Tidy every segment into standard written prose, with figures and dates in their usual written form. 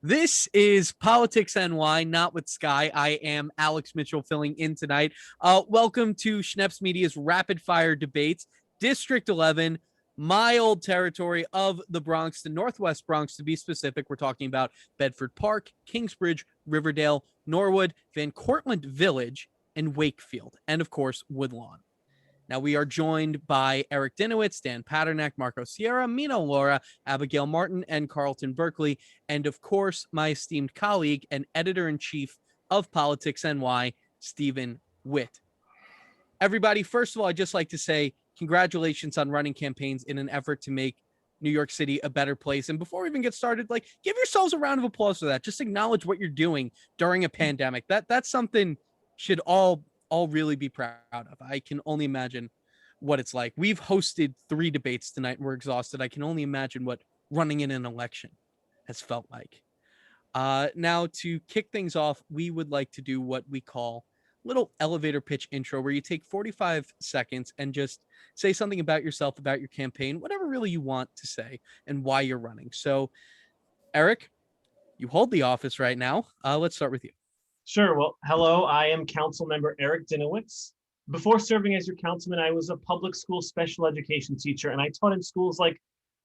This is Politics NY, not with Sky. I am Alex Mitchell filling in tonight. Welcome to Schneps Media's Rapid Fire Debates, District 11, my old territory of the Bronx, the Northwest Bronx to be specific. We're talking about Bedford Park, Kingsbridge, Riverdale, Norwood, Van Cortlandt Village, and Wakefield, and of course, Woodlawn. Now, we are joined by Eric Dinowitz, Dan Paternak, Marco Sierra, Mina Laura, Abigail Martin, and Carlton Berkeley, and of course, my esteemed colleague and editor-in-chief of Politics NY, Stephen Witt. Everybody, first of all, I'd just like to say congratulations on running campaigns in an effort to make New York City a better place. And before we even get started, give yourselves a round of applause for that. Just acknowledge what you're doing during a pandemic. That's something should all really be proud of. I can only imagine what it's like. We've hosted 3 debates tonight and we're exhausted. I can only imagine what running in an election has felt like. Now, to kick things off, we would like to do what we call little elevator pitch intro, where you take 45 seconds and just say something about yourself, about your campaign, whatever really you want to say and why you're running. So, Eric, you hold the office right now. Let's start with you. Sure. Well, hello, I am Council Member Eric Dinowitz. Before serving as your councilman, I was a public school special education teacher, and I taught in schools like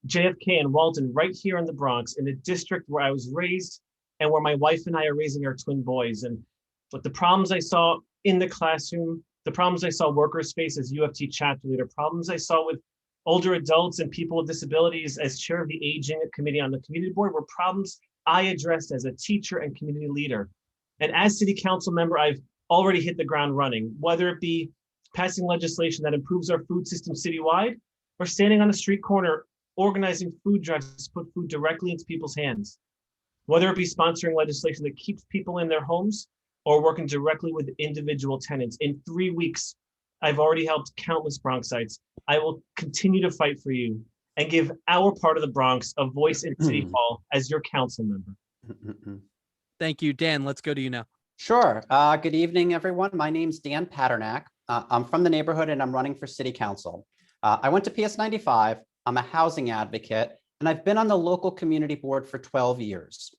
JFK and Walden right here in the Bronx, in the district where I was raised and where my wife and I are raising our twin boys. And but the problems I saw in the classroom, the problems I saw workers face as UFT chapter leader, problems I saw with older adults and people with disabilities as chair of the aging committee on the community board were problems I addressed as a teacher and community leader. And as city council member, I've already hit the ground running, whether it be passing legislation that improves our food system citywide or standing on the street corner, organizing food drives to put food directly into people's hands, whether it be sponsoring legislation that keeps people in their homes or working directly with individual tenants. In 3 weeks, I've already helped countless Bronxites. I will continue to fight for you and give our part of the Bronx a voice in City Hall as your council member. Thank you. Dan, let's go to you now. Sure. Good evening, everyone. My name's Dan Paternak. I'm from the neighborhood and I'm running for city council. I went to PS 95. I'm a housing advocate, and I've been on the local community board for 12 years.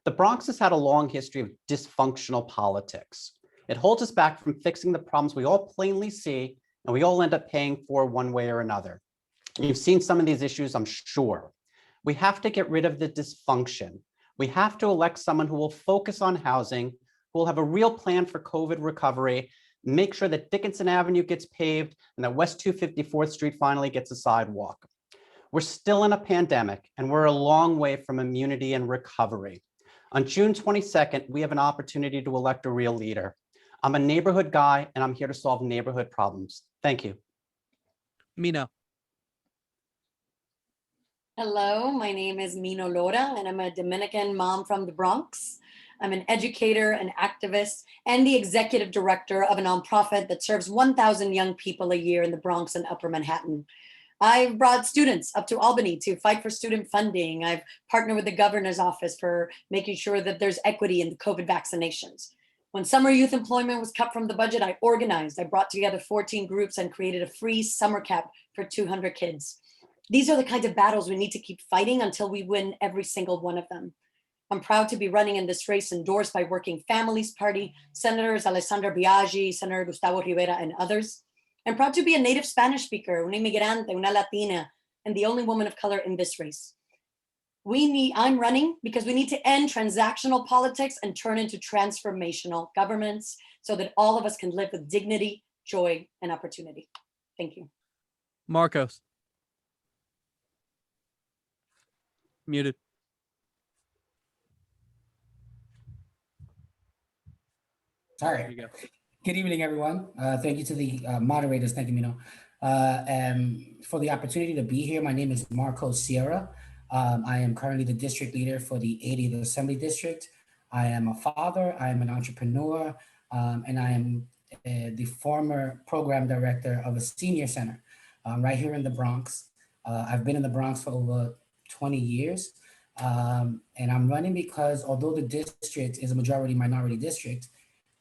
The Bronx has had a long history of dysfunctional politics. It holds us back from fixing the problems we all plainly see and we all end up paying for one way or another. You've seen some of these issues, I'm sure. We have to get rid of the dysfunction. We have to elect someone who will focus on housing, who will have a real plan for COVID recovery, make sure that Dickinson Avenue gets paved and that West 254th Street finally gets a sidewalk. We're still in a pandemic and we're a long way from immunity and recovery. On June 22nd, we have an opportunity to elect a real leader. I'm a neighborhood guy and I'm here to solve neighborhood problems. Thank you. Mina. Hello, my name is Mina Laura, and I'm a Dominican mom from the Bronx. I'm an educator, an activist, and the executive director of a nonprofit that serves 1,000 young people a year in the Bronx and Upper Manhattan. I've brought students up to Albany to fight for student funding. I've partnered with the governor's office for making sure that there's equity in the COVID vaccinations. When summer youth employment was cut from the budget, I organized. I brought together 14 groups and created a free summer camp for 200 kids. These are the kinds of battles we need to keep fighting until we win every single one of them. I'm proud to be running in this race endorsed by Working Families Party, Senators Alessandra Biaggi, Senator Gustavo Rivera, and others. I'm proud to be a native Spanish speaker, una inmigrante, una Latina, and the only woman of color in this race. I'm running because we need to end transactional politics and turn into transformational governments so that all of us can live with dignity, joy, and opportunity. Thank you. Marcos. Muted. Sorry. There you go. Good evening, everyone. Thank you to the moderators. Thank you, Mino, for the opportunity to be here. My name is Marco Sierra. I am currently the district leader for the 80th Assembly District. I am a father, I am an entrepreneur, and I am the former program director of a senior center right here in the Bronx. I've been in the Bronx for over 20 years. And I'm running because although the district is a majority minority district,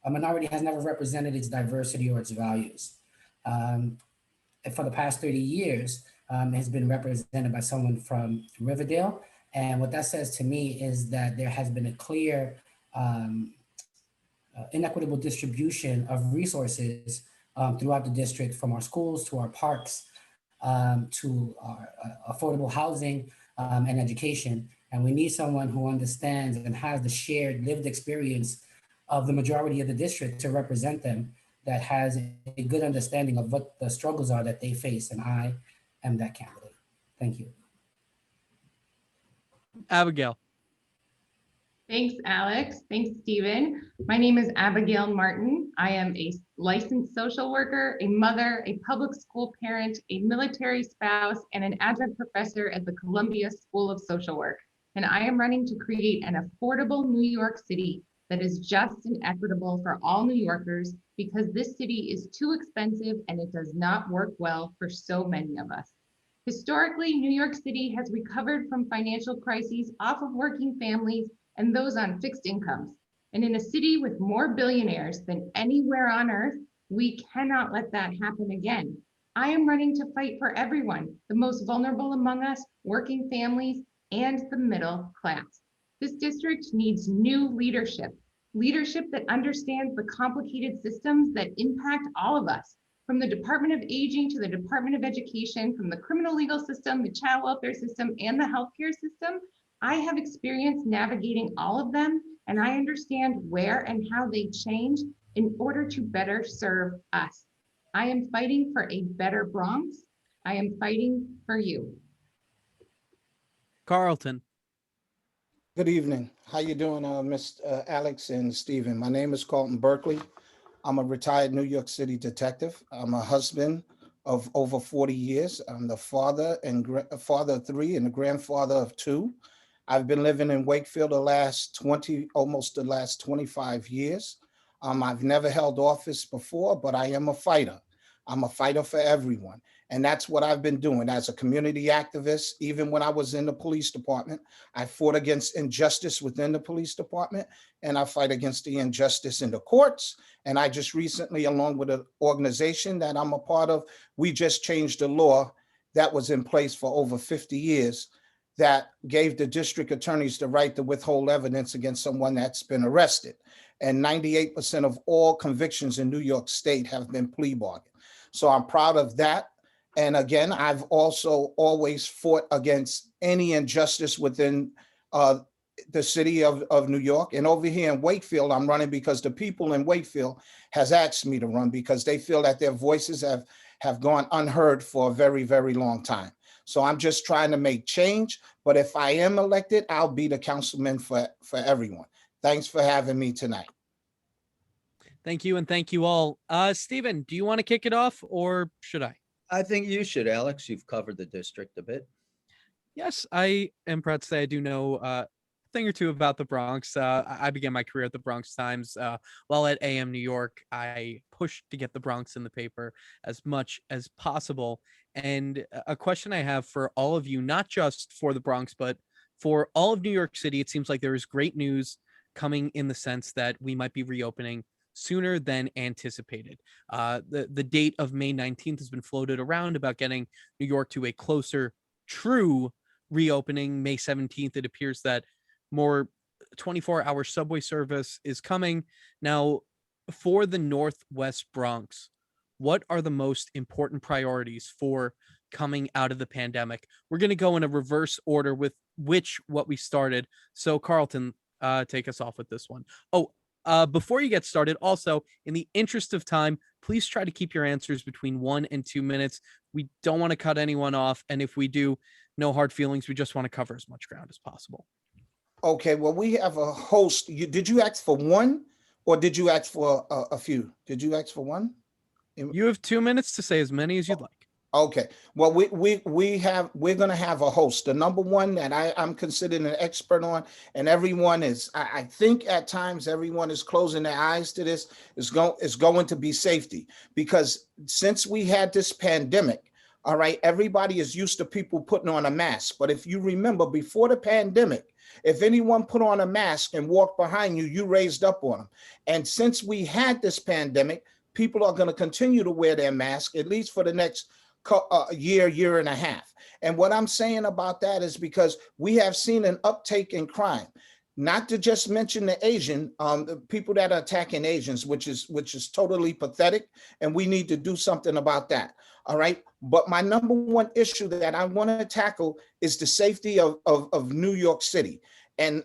a minority has never represented its diversity or its values. For the past 30 years, it has been represented by someone from Riverdale And what that says to me is that there has been a clear inequitable distribution of resources throughout the district, from our schools to our parks, to our affordable housing and education. And we need someone who understands and has the shared lived experience of the majority of the district to represent them, that has a good understanding of what the struggles are that they face. And I am that candidate. Thank you. Abigail. Thanks, Alex. Thanks, Stephen. My name is Abigail Martin. I am a licensed social worker, a mother, a public school parent, a military spouse, and an adjunct professor at the Columbia School of Social Work. And I am running to create an affordable New York City that is just and equitable for all New Yorkers, because this city is too expensive and it does not work well for so many of us. Historically, New York City has recovered from financial crises off of working families and those on fixed incomes. And in a city with more billionaires than anywhere on earth, we cannot let that happen again. I am running to fight for everyone, the most vulnerable among us, working families, and the middle class. This district needs new leadership that understands the complicated systems that impact all of us, from the Department of Aging to the Department of Education, from the criminal legal system, the child welfare system, and the healthcare system. I have experience navigating all of them, and I understand where and how they change in order to better serve us. I am fighting for a better Bronx. I am fighting for you. Carlton. Good evening. How you doing, Miss Alex and Stephen? My name is Carlton Berkeley. I'm a retired New York City detective. I'm a husband of over 40 years. I'm the father of 3 and the grandfather of 2. I've been living in Wakefield almost the last 25 years. I've never held office before, but I am a fighter. I'm a fighter for everyone. And that's what I've been doing as a community activist. Even when I was in the police department, I fought against injustice within the police department, and I fight against the injustice in the courts. And I just recently, along with an organization that I'm a part of, we just changed the law that was in place for over 50 years that gave the district attorneys the right to withhold evidence against someone that's been arrested. And 98% of all convictions in New York State have been plea bargains. So I'm proud of that. And again, I've also always fought against any injustice within the city of New York. And over here in Wakefield, I'm running because the people in Wakefield has asked me to run, because they feel that their voices have gone unheard for a very, very long time. So I'm just trying to make change. But if I am elected, I'll be the councilman for everyone. Thanks for having me tonight. Thank you, and thank you all. Stephen, do you want to kick it off, or should I? I think you should, Alex. You've covered the district a bit. Yes, I am proud to say I do know a thing or two about the Bronx. I began my career at the Bronx Times. While at AM New York, I pushed to get the Bronx in the paper as much as possible. And a question I have for all of you, not just for the Bronx, but for all of New York City, it seems like there is great news coming in the sense that we might be reopening sooner than anticipated. The date of May 19th has been floated around about getting New York to a closer, true reopening. May 17th, it appears that more 24-hour subway service is coming. Now, for the Northwest Bronx, what are the most important priorities for coming out of the pandemic? We're going to go in a reverse order with what we started. So Carlton, take us off with this one. Before you get started, also, in the interest of time, please try to keep your answers between 1 and 2 minutes. We don't want to cut anyone off. And if we do, no hard feelings. We just want to cover as much ground as possible. Okay, well, we have a host. Did you ask for one, or did you ask for a few? Did you ask for one? You have 2 minutes to say as many as you'd like. Okay, well, we're going to have a host. The number one that I'm considered an expert on, and everyone is, I think at times everyone is closing their eyes to this, is going to be safety. Because since we had this pandemic, all right, everybody is used to people putting on a mask. But if you remember, before the pandemic, if anyone put on a mask and walked behind you, you raised up on them. And since we had this pandemic, people are going to continue to wear their mask, at least for the next year and a half. And what I'm saying about that is because we have seen an uptake in crime. Not to just mention the the people that are attacking Asians, which is totally pathetic, and we need to do something about that. All right. But my number one issue that I want to tackle is the safety of New York City. And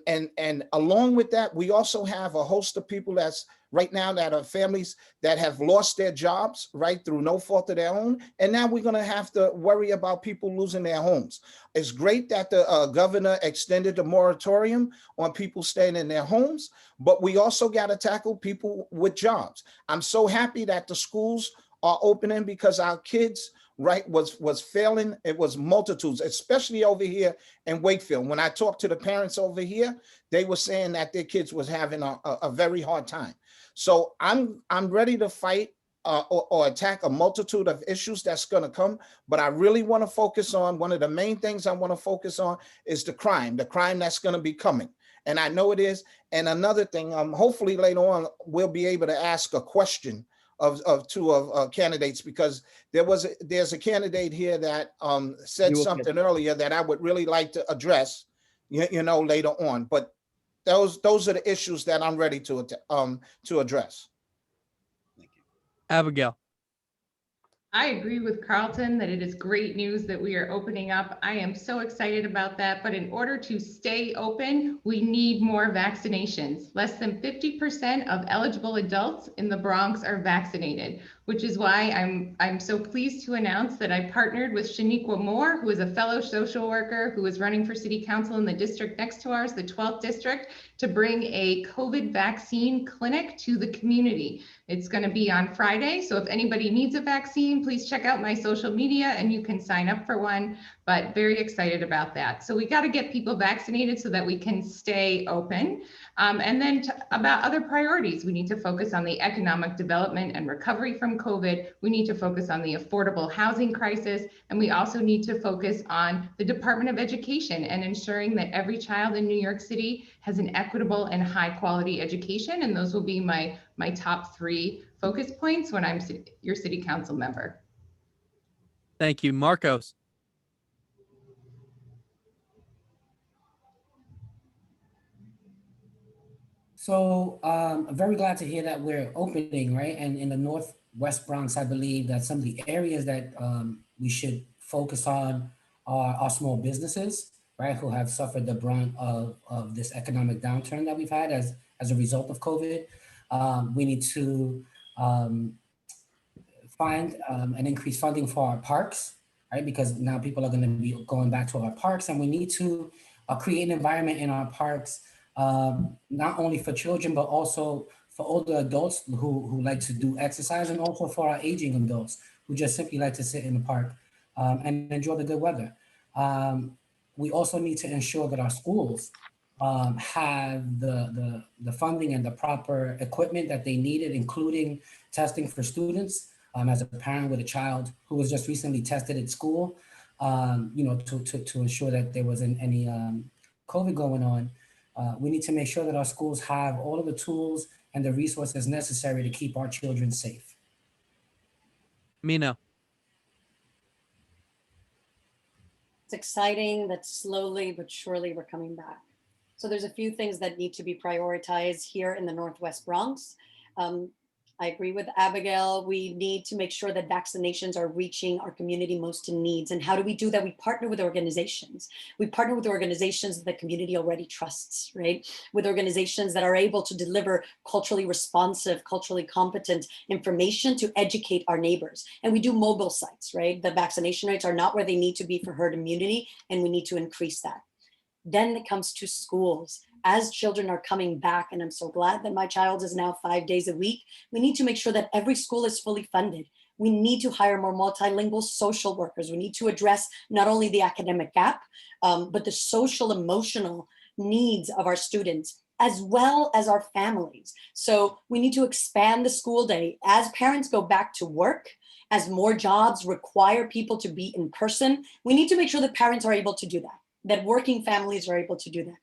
along with that, we also have a host of people that's right now that are families that have lost their jobs, right, through no fault of their own. And now we're going to have to worry about people losing their homes. It's great that the governor extended the moratorium on people staying in their homes, but we also got to tackle people with jobs. I'm so happy that the schools are opening because our kids, right, was failing. It was multitudes, especially over here in Wakefield. When I talked to the parents over here, they were saying that their kids was having a very hard time. So I'm ready to fight or attack a multitude of issues that's going to come. But I really want to focus on one of the main things I want to focus on is the crime that's going to be coming. And I know it is. And another thing, hopefully later on, we'll be able to ask a question of two candidates, because there's a candidate here that said something earlier that I would really like to address, later on. But those are the issues that I'm ready to address. Thank you. Abigail. I agree with Carlton that it is great news that we are opening up. I am so excited about that. But in order to stay open, we need more vaccinations. Less than 50% of eligible adults in the Bronx are vaccinated, which is why I'm so pleased to announce that I partnered with Shaniqua Moore, who is a fellow social worker who is running for city council in the district next to ours, the 12th district, to bring a COVID vaccine clinic to the community. It's going to be on Friday. So if anybody needs a vaccine, please check out my social media and you can sign up for one, but very excited about that. So we got to get people vaccinated so that we can stay open. And then about other priorities, we need to focus on the economic development and recovery from COVID. We need to focus on the affordable housing crisis. And we also need to focus on the Department of Education and ensuring that every child in New York City has an equitable and high quality education. And those will be my top 3 focus points when I'm your city council member. Thank you. Marcos. So I'm very glad to hear that we're opening, right? And in the Northwest Bronx, I believe that some of the areas that we should focus on are small businesses, right? Who have suffered the brunt of this economic downturn that we've had as a result of COVID. We need to find and increase funding for our parks, right? Because now people are going to be going back to our parks, and we need to create an environment in our parks, not only for children, but also for older adults who like to do exercise, and also for our aging adults who just simply like to sit in the park and enjoy the good weather. We also need to ensure that our schools have the funding and the proper equipment that they needed, including testing for students. As a parent with a child who was just recently tested at school, to ensure that there wasn't any COVID going on, we need to make sure that our schools have all of the tools and the resources necessary to keep our children safe. Mina. It's exciting that slowly but surely we're coming back. So there's a few things that need to be prioritized here in the Northwest Bronx. I agree with Abigail. We need to make sure that vaccinations are reaching our community most in needs. And how do we do that? We partner with organizations. We partner with organizations that the community already trusts, right? With organizations that are able to deliver culturally responsive, culturally competent information to educate our neighbors. And we do mobile sites, right? The vaccination rates are not where they need to be for herd immunity, and we need to increase that. Then it comes to schools. As children are coming back, and I'm so glad that my child is now 5 days a week, we need to make sure that every school is fully funded. We need to hire more multilingual social workers. We need to address not only the academic gap, but the social, emotional needs of our students, as well as our families. So we need to expand the school day. As parents go back to work, as more jobs require people to be in person, we need to make sure that parents are able to do that, that working families are able to do that.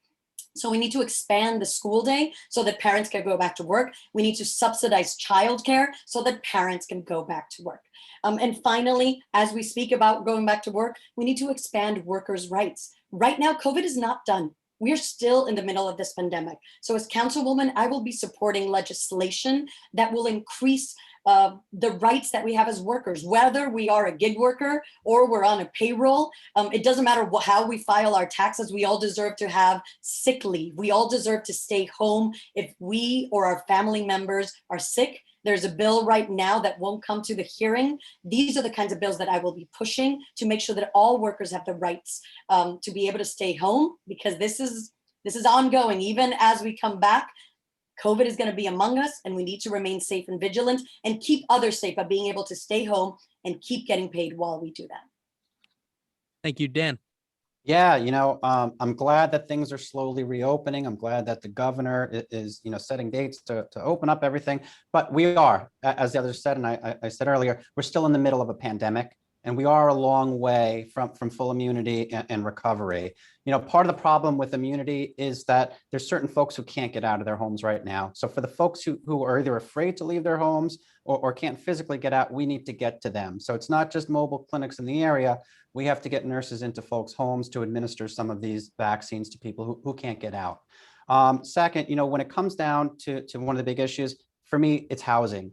So we need to expand the school day so that parents can go back to work. We need to subsidize childcare so that parents can go back to work. And finally, as we speak about going back to work, we need to expand workers' rights. Right now, COVID is not done. We're still in the middle of this pandemic. So as councilwoman, I will be supporting legislation that will increase the rights that we have as workers, whether we are a gig worker or we're on a payroll. It doesn't matter how we file our taxes. We all deserve to have sick leave. We all deserve to stay home if we or our family members are sick. There's a bill right now that won't come to the hearing. These are the kinds of bills that I will be pushing to make sure that all workers have the rights to be able to stay home, because this is ongoing. Even as we come back, COVID is going to be among us, and we need to remain safe and vigilant and keep others safe by being able to stay home and keep getting paid while we do that. Thank you, Dan. Yeah, I'm glad that things are slowly reopening. I'm glad that the governor is, setting dates to open up everything. But we are, as the others said, and I said earlier, we're still in the middle of a pandemic, and we are a long way from full immunity and recovery. Part of the problem with immunity is that there's certain folks who can't get out of their homes right now. So for the folks who are either afraid to leave their homes or can't physically get out, we need to get to them. So it's not just mobile clinics in the area. We have to get nurses into folks' homes to administer some of these vaccines to people who can't get out. Second, when it comes down to one of the big issues, for me, it's housing.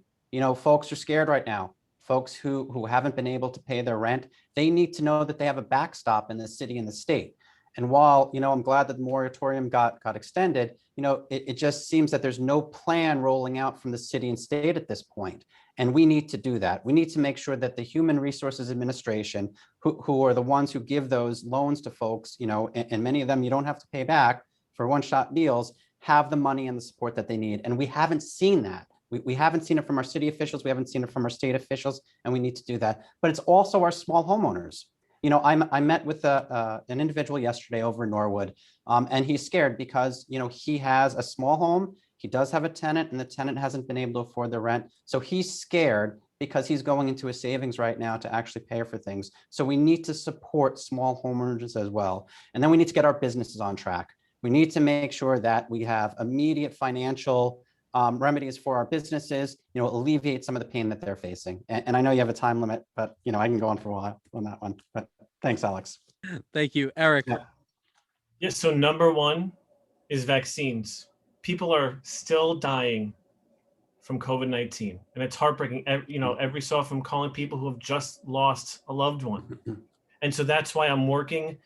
Folks are scared right now. Folks who haven't been able to pay their rent, they need to know that they have a backstop in the city and the state. And while, I'm glad that the moratorium got extended, it just seems that there's no plan rolling out from the city and state at this point. And we need to do that. We need to make sure that the Human Resources Administration, who are the ones who give those loans to folks, and many of them you don't have to pay back for one-shot deals, have the money and the support that they need. And we haven't seen that. We haven't seen it from our city officials. We haven't seen it from our state officials, and we need to do that. But it's also our small homeowners. I met with an individual yesterday over in Norwood, and he's scared because, he has a small home. He does have a tenant, and the tenant hasn't been able to afford the rent. So he's scared because he's going into his savings right now to actually pay for things. So we need to support small homeowners as well. And then we need to get our businesses on track. We need to make sure that we have immediate financial remedies for our businesses, alleviate some of the pain that they're facing. And I know you have a time limit, but, I can go on for a while on that one. But thanks, Alex. Thank you, Eric. Yeah. Yes, so number one is vaccines. People are still dying from COVID-19, and it's heartbreaking. Every so often I'm calling people who have just lost a loved one. And so that's why I'm working.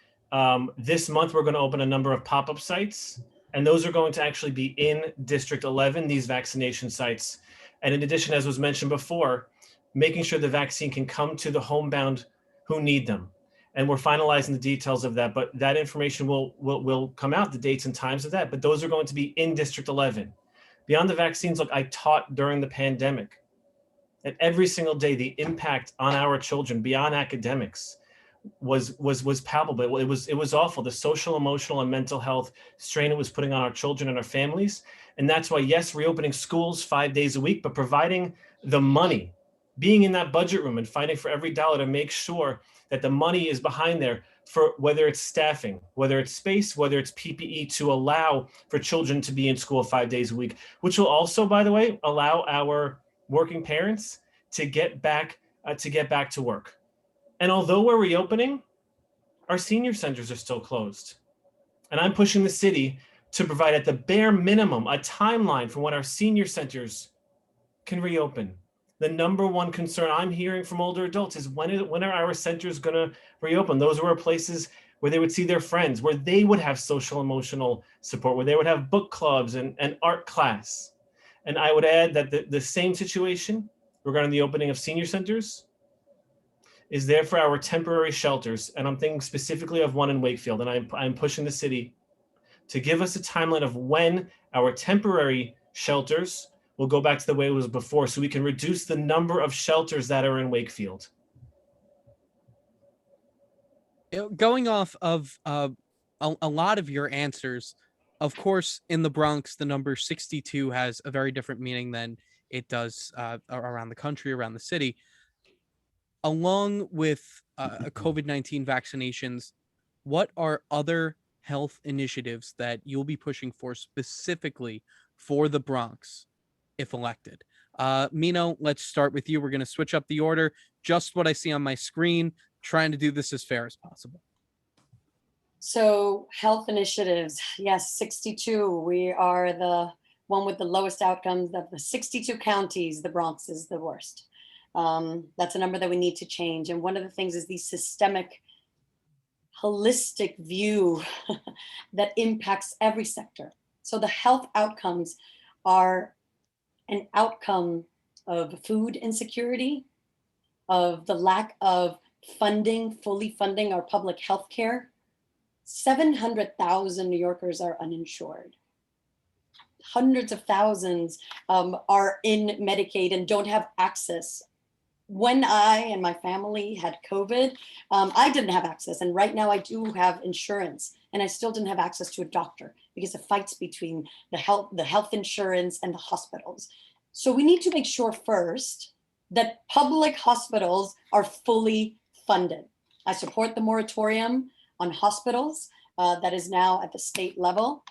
This month, we're going to open a number of pop-up sites, and those are going to actually be in District 11, these vaccination sites. And in addition, as was mentioned before, making sure the vaccine can come to the homebound who need them. And we're finalizing the details of that, but that information will come out, the dates and times of that, but those are going to be in District 11. Beyond the vaccines, look, I taught during the pandemic, and every single day, the impact on our children beyond academics was palpable. It was awful. The social, emotional, and mental health strain it was putting on our children and our families. And that's why, yes, reopening schools 5 days a week, but providing the money, being in that budget room and fighting for every dollar to make sure that the money is behind there for whether it's staffing, whether it's space, whether it's PPE, to allow for children to be in school 5 days a week, which will also, by the way, allow our working parents to get back to work. And although we're reopening, our senior centers are still closed. And I'm pushing the city to provide at the bare minimum a timeline for when our senior centers can reopen. The number one concern I'm hearing from older adults is when are our centers going to reopen? Those were places where they would see their friends, where they would have social emotional support, where they would have book clubs and art class. And I would add that the same situation regarding the opening of senior centers is there for our temporary shelters. And I'm thinking specifically of one in Wakefield. And I'm pushing the city to give us a timeline of when our temporary shelters will go back to the way it was before, so we can reduce the number of shelters that are in Wakefield. Going off of a lot of your answers, of course, in the Bronx, the number 62 has a very different meaning than it does around the country, around the city. Along with COVID-19 vaccinations, what are other health initiatives that you'll be pushing for specifically for the Bronx if elected? Mino, let's start with you. We're going to switch up the order. Just what I see on my screen, trying to do this as fair as possible. So health initiatives, yes, 62. We are the one with the lowest outcomes of the 62 counties. The Bronx is the worst. That's a number that we need to change. And one of the things is the systemic, holistic view that impacts every sector. So the health outcomes are an outcome of food insecurity, of the lack of funding, fully funding our public health care. 700,000 New Yorkers are uninsured. Hundreds of thousands are in Medicaid and don't have access. When I and my family had COVID, I didn't have access. And right now I do have insurance and I still didn't have access to a doctor because of fights between the health insurance and the hospitals. So we need to make sure first that public hospitals are fully funded. I support the moratorium on hospitals that is now at the state level.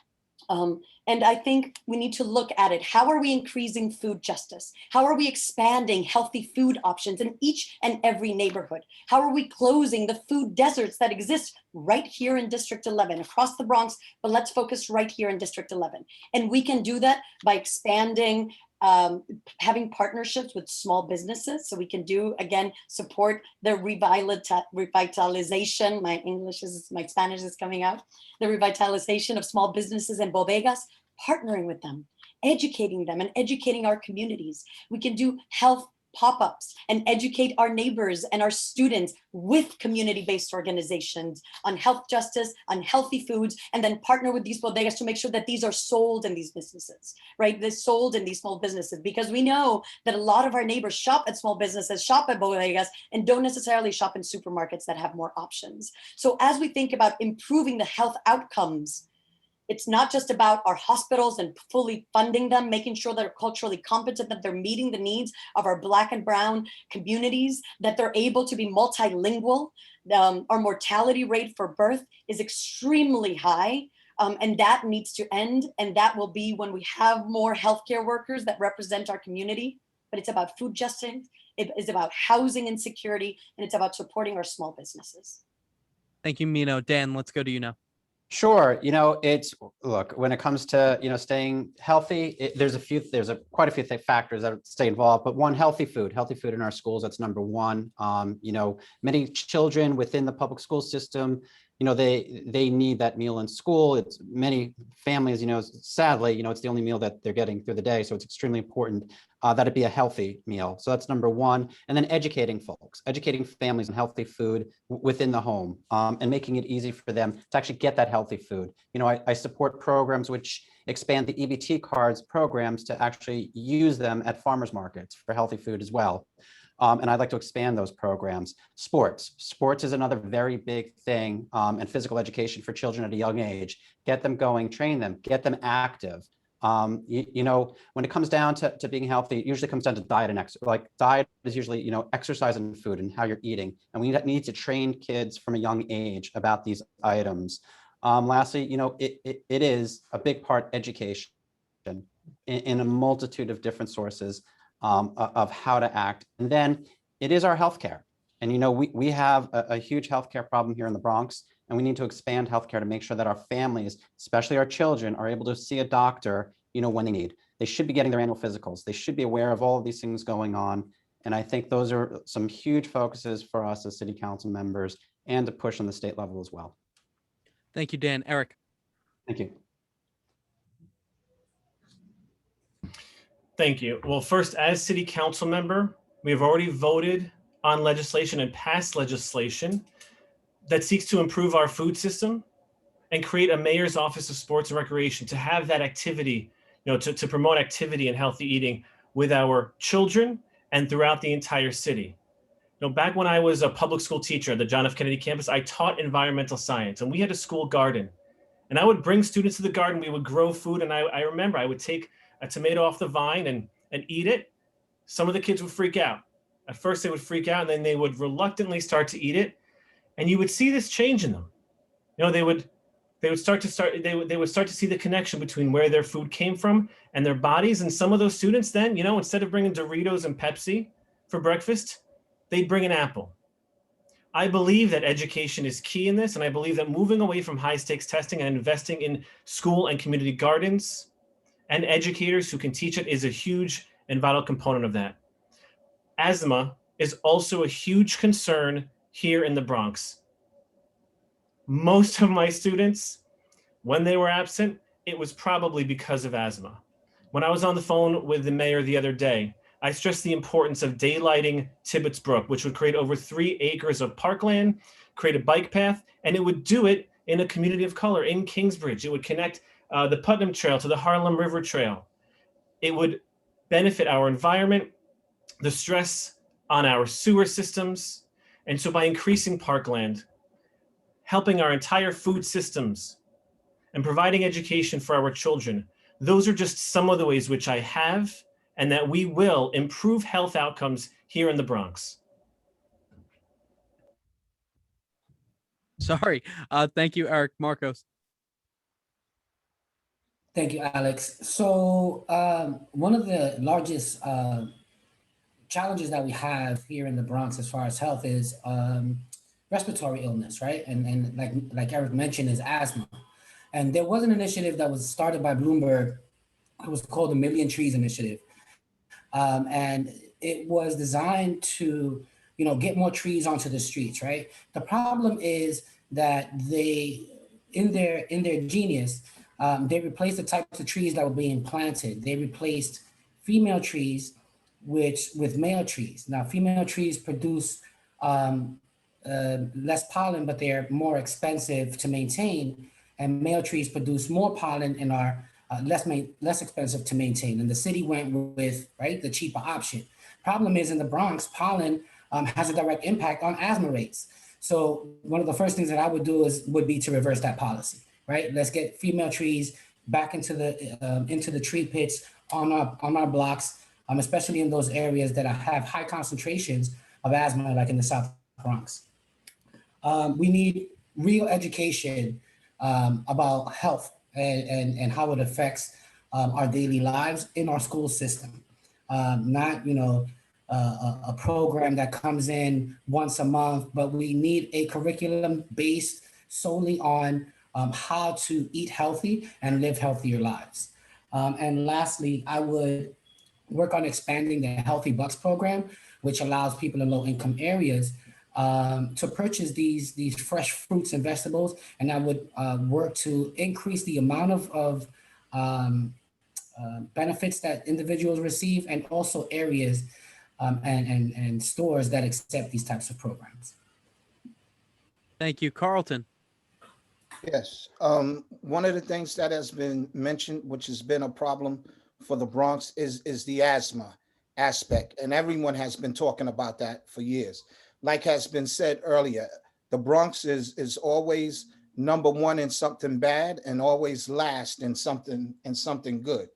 And I think we need to look at it. How are we increasing food justice? How are we expanding healthy food options in each and every neighborhood? How are we closing the food deserts that exist right here in District 11, across the Bronx, but let's focus right here in District 11. And we can do that by expanding, having partnerships with small businesses. So we can do, again, support the revitalization, my Spanish is coming out, the revitalization of small businesses and bodegas, partnering with them, educating them and educating our communities. We can do health pop-ups and educate our neighbors and our students with community-based organizations on health justice, on healthy foods, and then partner with these bodegas to make sure that these are sold in these businesses, right? They're sold in these small businesses, because we know that a lot of our neighbors shop at small businesses, shop at bodegas, and don't necessarily shop in supermarkets that have more options. So as we think about improving the health outcomes, it's not just about our hospitals and fully funding them, making sure they're culturally competent, that they're meeting the needs of our Black and Brown communities, that they're able to be multilingual. Our mortality rate for birth is extremely high, and that needs to end. And that will be when we have more healthcare workers that represent our community. But it's about food justice, it is about housing insecurity, and it's about supporting our small businesses. Thank you, Mino. Dan, let's go to you now. Sure. Look, when it comes to, staying healthy, there's quite a few factors that stay involved, but one, healthy food in our schools, that's number one. Many children within the public school system, they need that meal in school. It's many families, sadly, it's the only meal that they're getting through the day. So it's extremely important that it be a healthy meal. So that's number one. And then educating families on healthy food within the home, and making it easy for them to actually get that healthy food. I support programs which expand the EBT cards programs to actually use them at farmers markets for healthy food as well. And I'd like to expand those programs. Sports is another very big thing, and physical education for children at a young age. Get them going, train them, get them active. When it comes down to being healthy, it usually comes down to diet and exercise. Like diet is usually, exercise and food and how you're eating. And we need to train kids from a young age about these items. Lastly, it is a big part education in a multitude of different sources of how to act. And then it is our healthcare. And, we have a huge healthcare problem here in the Bronx, and we need to expand healthcare to make sure that our families, especially our children, are able to see a doctor, when they need. They should be getting their annual physicals. They should be aware of all of these things going on. And I think those are some huge focuses for us as city council members, and to push on the state level as well. Thank you, Dan. Eric. Thank you. Thank you. Well, first, as city council member, we have already voted on legislation and passed legislation that seeks to improve our food system and create a mayor's office of sports and recreation to have that activity, to promote activity and healthy eating with our children and throughout the entire city. Back when I was a public school teacher at the John F. Kennedy campus, I taught environmental science, and we had a school garden. And I would bring students to the garden. We would grow food, and I remember I would take a tomato off the vine and eat it. Some of the kids would freak out. At first they would freak out, and then they would reluctantly start to eat it. And you would see this change in them. They would they would start to see the connection between where their food came from and their bodies. And some of those students then, instead of bringing Doritos and Pepsi for breakfast, they'd bring an apple. I believe that education is key in this, and I believe that moving away from high stakes testing and investing in school and community gardens and educators who can teach it is a huge and vital component of that. Asthma is also a huge concern here in the Bronx. Most of my students, when they were absent, it was probably because of asthma. When I was on the phone with the mayor the other day, I stressed the importance of daylighting Tibbetts Brook, which would create over 3 acres of parkland, create a bike path, and it would do it in a community of color in Kingsbridge. It would connect the Putnam Trail to the Harlem River Trail. It would benefit our environment, the stress on our sewer systems. And so by increasing parkland, helping our entire food systems, and providing education for our children, those are just some of the ways which I have and that we will improve health outcomes here in the Bronx. Sorry. Thank you, Eric. Marcos. Thank you, Alex. So one of the largest challenges that we have here in the Bronx as far as health is respiratory illness, right? And like Eric mentioned, is asthma. And there was an initiative that was started by Bloomberg. It was called the Million Trees Initiative. And it was designed to, get more trees onto the streets, right? The problem is that they, in their genius, they replaced the types of trees that were being planted. They replaced female trees with male trees. Now, female trees produce less pollen, but they're more expensive to maintain. And male trees produce more pollen and are less expensive to maintain. And the city went with, right, the cheaper option. Problem is, in the Bronx, pollen has a direct impact on asthma rates. So one of the first things that I would do would be to reverse that policy, right? Let's get female trees back into the tree pits on our blocks, especially in those areas that have high concentrations of asthma, like in the South Bronx. We need real education about health and how it affects our daily lives in our school system. Not, a program that comes in once a month, but we need a curriculum based solely on how to eat healthy and live healthier lives. And lastly, I would work on expanding the Healthy Bucks program, which allows people in low-income areas to purchase these fresh fruits and vegetables. And I would work to increase the amount of benefits that individuals receive, and also areas and stores that accept these types of programs. Thank you, Carlton. Yes. One of the things that has been mentioned, which has been a problem for the Bronx, is the asthma aspect. And everyone has been talking about that for years. Like has been said earlier, the Bronx is always number one in something bad and always last in something good.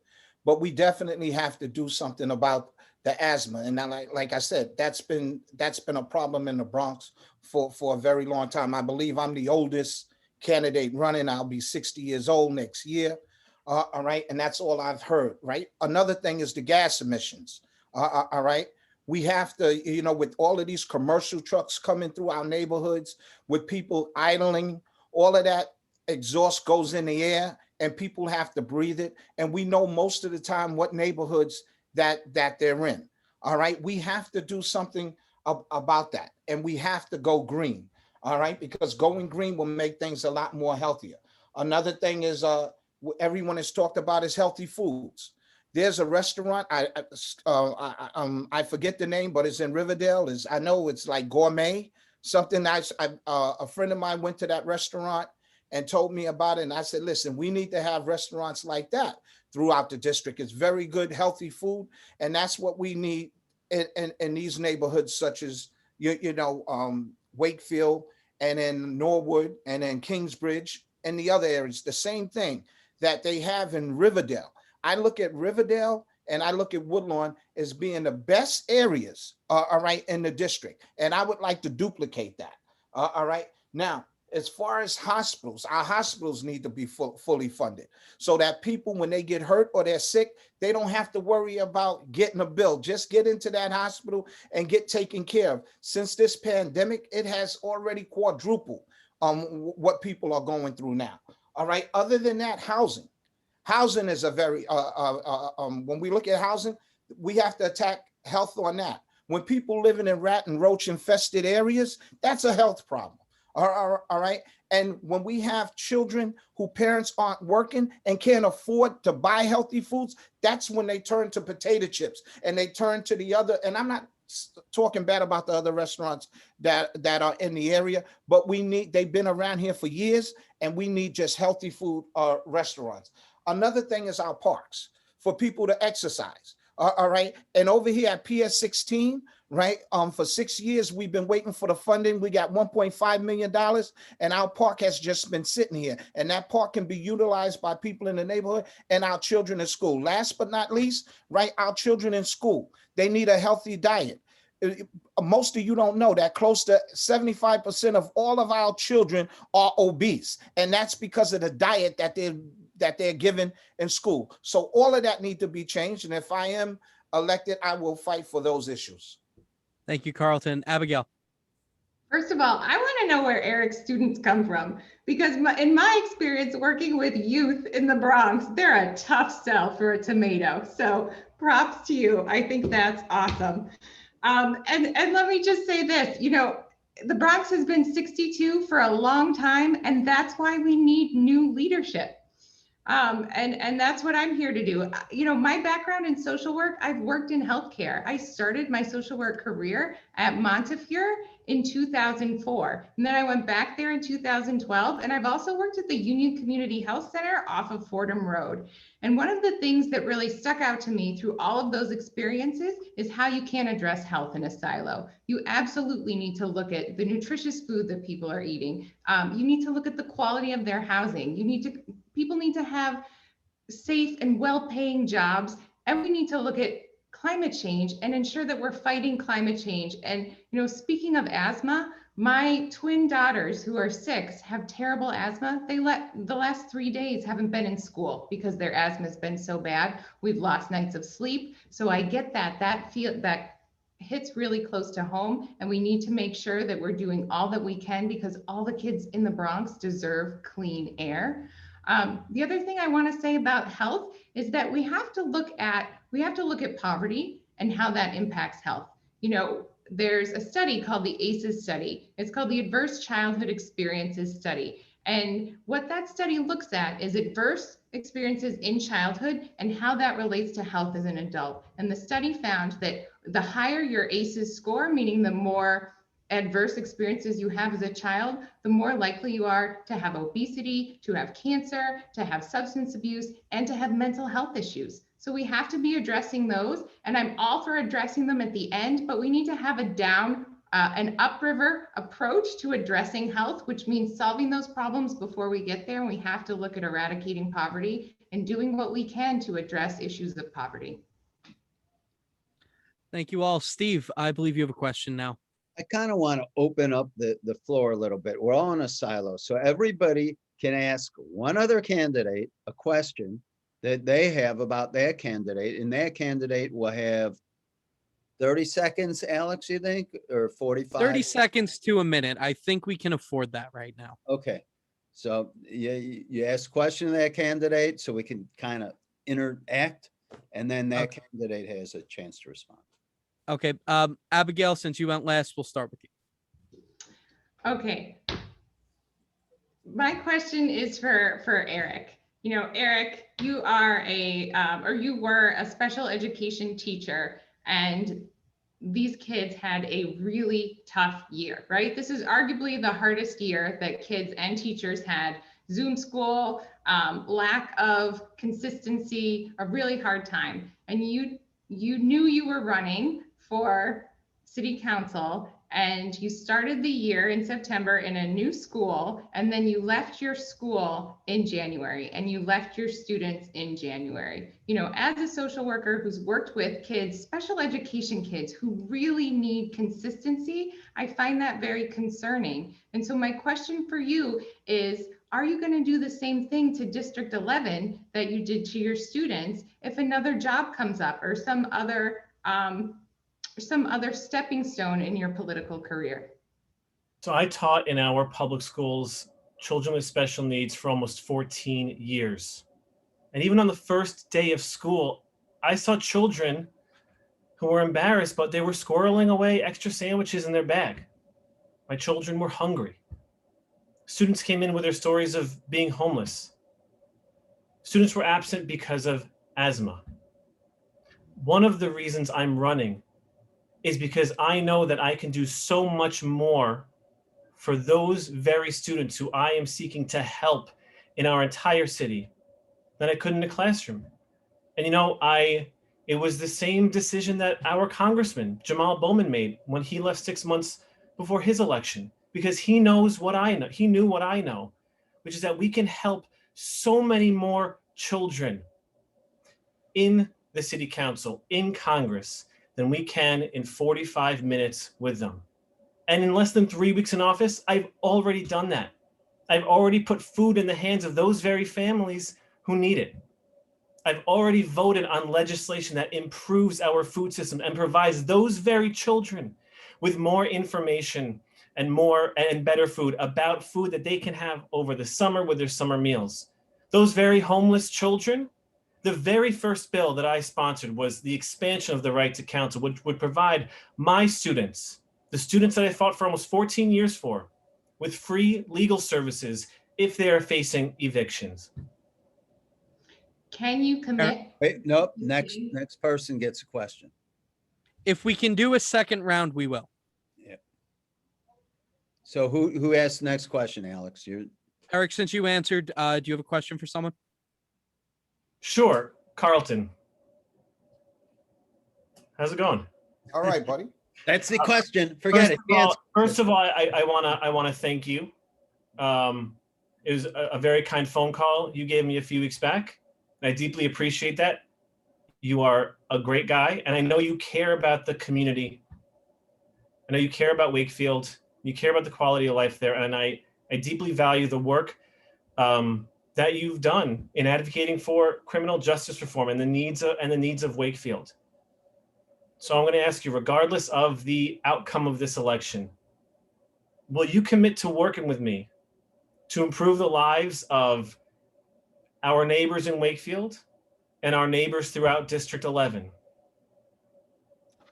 But we definitely have to do something about the asthma. And now, like I said, that's been a problem in the Bronx for a very long time. I believe I'm the oldest candidate running. I'll be 60 years old next year. All right. And that's all I've heard. Right. Another thing is the gas emissions. All right. We have to, with all of these commercial trucks coming through our neighborhoods, with people idling, all of that exhaust goes in the air and people have to breathe it. And we know most of the time what neighborhoods that they're in. All right. We have to do something about that. And we have to go green. All right. Because going green will make things a lot more healthier. Another thing is everyone has talked about is healthy foods. There's a restaurant, I forget the name, but it's in Riverdale. I know it's like gourmet, something nice. A friend of mine went to that restaurant and told me about it. And I said, listen, we need to have restaurants like that throughout the district. It's very good, healthy food. And that's what we need in these neighborhoods, such as, Wakefield and in Norwood and in Kingsbridge and the other areas, the same thing that they have in Riverdale. I look at Riverdale and I look at Woodlawn as being the best areas, all right, in the district. And I would like to duplicate that, all right. Now, as far as hospitals, our hospitals need to be fully funded so that people, when they get hurt or they're sick, they don't have to worry about getting a bill. Just get into that hospital and get taken care of. Since this pandemic, it has already quadrupled what people are going through now. All right. Other than that, housing is a very, when we look at housing, we have to attack health on that. When people living in rat and roach infested areas, that's a health problem. All right. And when we have children who parents aren't working and can't afford to buy healthy foods, that's when they turn to potato chips and they turn to the other. And I'm not talking bad about the other restaurants that are in the area, but they've been around here for years, and we need just healthy food restaurants. Another thing is our parks for people to exercise. All right. And over here at PS 16, right, for 6 years, we've been waiting for the funding. We got $1.5 million, and our park has just been sitting here. And that park can be utilized by people in the neighborhood and our children in school. Last but not least, right, our children in school, they need a healthy diet. Most of you don't know that close to 75% of all of our children are obese, and that's because of the diet that they're given in school. So all of that need to be changed, and if I am elected, I will fight for those issues. Thank you, Carlton. Abigail. First of all, I want to know where Eric's students come from, because in my experience working with youth in the Bronx, they're a tough sell for a tomato. So props to you. I think that's awesome. And let me just say this, you know, the Bronx has been 62 for a long time, and that's why we need new leadership. And that's what I'm here to do. You know, my background in social work, I've worked in healthcare. I started my social work career at Montefiore in 2004. And then I went back there in 2012. And I've also worked at the Union Community Health Center off of Fordham Road. And one of the things that really stuck out to me through all of those experiences is how you can't address health in a silo. You absolutely need to look at the nutritious food that people are eating. You need to look at the quality of their housing. People need to have safe and well-paying jobs, and we need to look at climate change and ensure that we're fighting climate change. And, you know, speaking of asthma, my twin daughters who are 6 have terrible asthma. The last 3 days haven't been in school because their asthma has been so bad. We've lost nights of sleep. So I get that hits really close to home, and we need to make sure that we're doing all that we can, because all the kids in the Bronx deserve clean air. The other thing I want to say about health is that we have to look at poverty and how that impacts health. You know, there's a study called the ACEs study. It's called the Adverse Childhood Experiences Study. And what that study looks at is adverse experiences in childhood and how that relates to health as an adult. And the study found that the higher your ACEs score, meaning the more adverse experiences you have as a child, the more likely you are to have obesity, to have cancer, to have substance abuse, and to have mental health issues. So we have to be addressing those, and I'm all for addressing them at the end, but we need to have an upriver approach to addressing health, which means solving those problems before we get there. And we have to look at eradicating poverty and doing what we can to address issues of poverty. Thank you all. Steve, I believe you have a question now. I kind of want to open up the floor a little bit. We're all in a silo, so everybody can ask one other candidate a question that they have about their candidate, and their candidate will have 30 seconds, Alex, you think, or 45? 30 seconds to a minute. I think we can afford that right now. Okay. So you ask a question of that candidate so we can kind of interact, and then that candidate has a chance to respond. Okay. Abigail, since you went last, we'll start with you. Okay. My question is for Eric. You know, Eric, you are you were a special education teacher, and these kids had a really tough year, right? This is arguably the hardest year that kids and teachers had. Zoom school, lack of consistency, a really hard time. And you knew you were running for city council, and you started the year in September in a new school, and then you left your school in January, and you left your students in January. You know, as a social worker who's worked with kids, special education kids who really need consistency, I find that very concerning. And so my question for you is, are you going to do the same thing to District 11 that you did to your students if another job comes up or some other stepping stone in your political career? So I taught in our public schools children with special needs for almost 14 years. And even on the first day of school, I saw children who were embarrassed, but they were squirreling away extra sandwiches in their bag. My children were hungry. Students came in with their stories of being homeless. Students were absent because of asthma. One of the reasons I'm running is because I know that I can do so much more for those very students who I am seeking to help in our entire city than I could in a classroom. And you know, it was the same decision that our Congressman Jamal Bowman made when he left 6 months before his election, because he knows what I know. He knew what I know, which is that we can help so many more children in the city council, in Congress, than we can in 45 minutes with them. And in less than 3 weeks in office, I've already done that. I've already put food in the hands of those very families who need it. I've already voted on legislation that improves our food system and provides those very children with more information and better food about food that they can have over the summer with their summer meals. Those very homeless children, the very first bill that I sponsored was the expansion of the right to counsel, which would provide my students, the students that I fought for almost 14 years for, with free legal services if they are facing evictions. Can you commit? Wait, nope, next person gets a question. If we can do a second round, we will. Yeah. So who asked the next question, Alex? Eric, since you answered, do you have a question for someone? Sure, Carlton. How's it going? All right, buddy. That's the question. Forget it. First of all, I want to thank you. It was a very kind phone call you gave me a few weeks back. I deeply appreciate that. You are a great guy, and I know you care about the community. I know you care about Wakefield. You care about the quality of life there, and I deeply value the work that you've done in advocating for criminal justice reform and the needs of Wakefield. So I'm going to ask you, regardless of the outcome of this election, will you commit to working with me to improve the lives of our neighbors in Wakefield and our neighbors throughout District 11?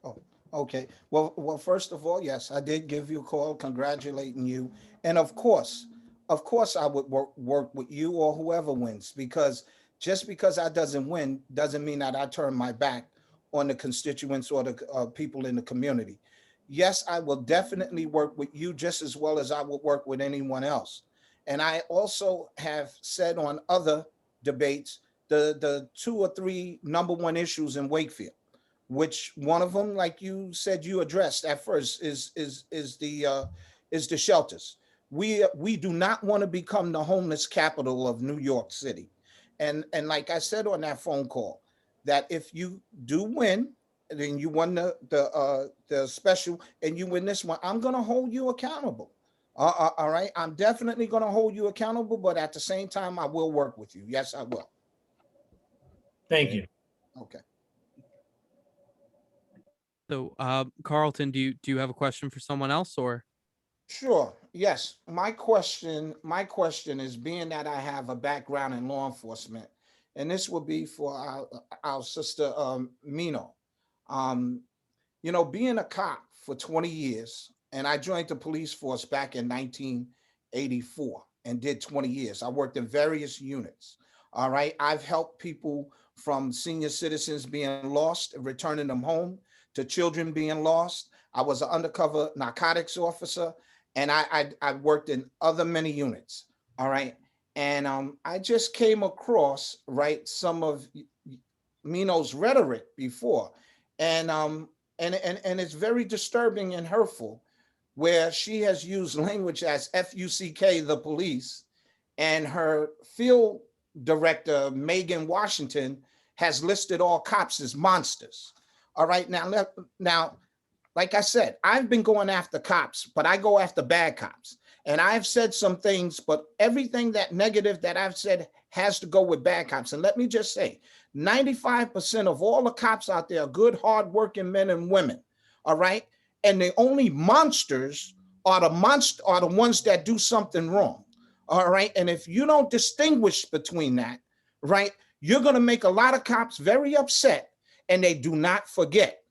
Oh, okay. Well, first of all, yes, I did give you a call congratulating you. And of course, I would work with you or whoever wins, because just because I doesn't win doesn't mean that I turn my back on the constituents or the people in the community. Yes, I will definitely work with you just as well as I would work with anyone else. And I also have said on other debates, the 2 or 3 number one issues in Wakefield, which one of them, like you said, you addressed at first, is the shelters. We do not want to become the homeless capital of New York City. And like I said on that phone call, that if you do win, then you won the special and you win this one, I'm going to hold you accountable. All right. I'm definitely going to hold you accountable, but at the same time, I will work with you. Yes, I will. Thank you. Okay. So, Carlton, do you have a question for someone else, or? Sure. Yes. My question is, being that I have a background in law enforcement, and this will be for our sister Mino. You know, being a cop for 20 years, and I joined the police force back in 1984 and did 20 years. I worked in various units. All right. I've helped people from senior citizens being lost, returning them home, to children being lost. I was an undercover narcotics officer, and I worked in other many units. All right. And I just came across, right, some of Mino's rhetoric before. And it's very disturbing and hurtful where she has used language as F-U-C-K, the police, and her field director, Megan Washington, has listed all cops as monsters. All right, now, like I said, I've been going after cops, but I go after bad cops. And I've said some things, but everything that negative that I've said has to go with bad cops. And let me just say, 95% of all the cops out there are good, hardworking men and women. All right. And the only monsters are the ones that do something wrong. All right. And if you don't distinguish between that, right, you're going to make a lot of cops very upset, and they do not forget.